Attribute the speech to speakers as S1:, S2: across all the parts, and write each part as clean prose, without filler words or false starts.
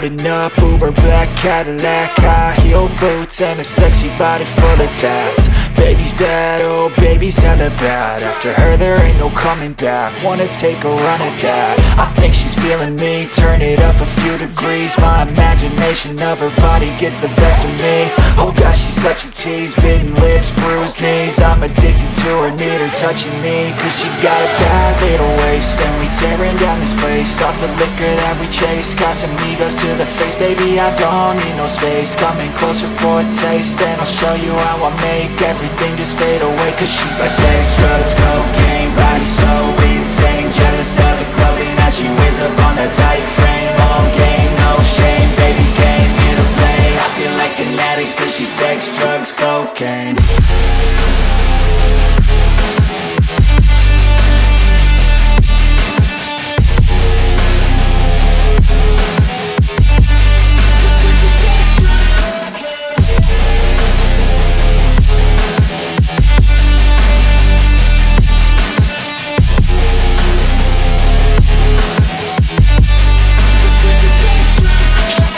S1: Pulling up, Uber black Cadillac, high heel boots and a sexy body full of tats. Baby's bad, oh baby's hella bad. After her there ain't no coming back. Wanna take a run at that. I think she's feeling me, turn it up a few degrees. My imagination of her body gets the best of me. Oh gosh, she's such a tease, bitten lips, bruised knees. I'm addicted to her, need her touching me. Cause she got a bad little waist, and we tearing down this place. Off the liquor that we chase, Casamigos to the face. Baby, I don't need no space, coming closer for a taste. And I'll show you how I make everything just fade away. Cause she's like sex, drugs, cocaine, body so insane. Jealous of the clothing that she wears up on that tight frame. All game, no shame, baby came here to play. I feel like an addict cause she's sex, drugs, cocaine.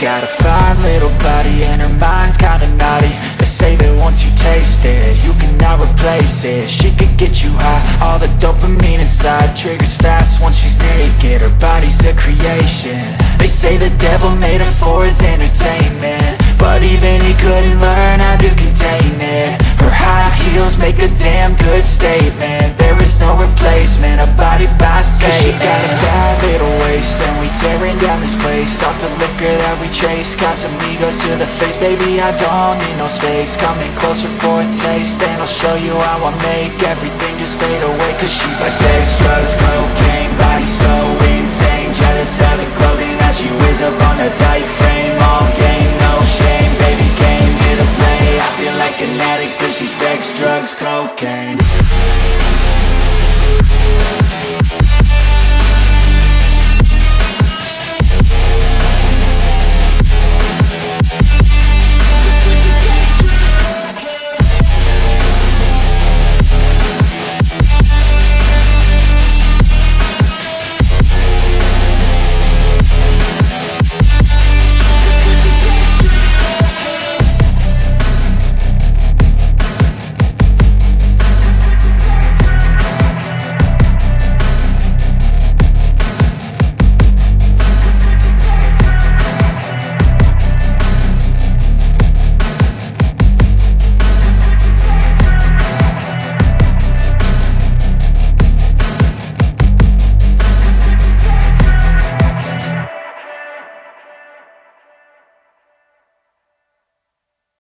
S1: Got a fine little body and her mind's kinda naughty. They say that once you taste it, you cannot replace it. She could get you high, all the dopamine inside triggers fast once she's naked. Her body's a creation. They say the devil made her for his entertainment, but even he couldn't learn how to contain it. Her high heels make a damn good statement. There is no replacement, a body by Satan. Cause she got a bad little waist, and we tearing down this place. Off the liquor that we chase, Casamigos to the face. Baby, I don't need no space, coming closer for a taste. And I'll show you how I make everything just fade away. Cause she's like sex, drugs, cocaine, body so insane. Jealous of the clothing that she wears up on her tight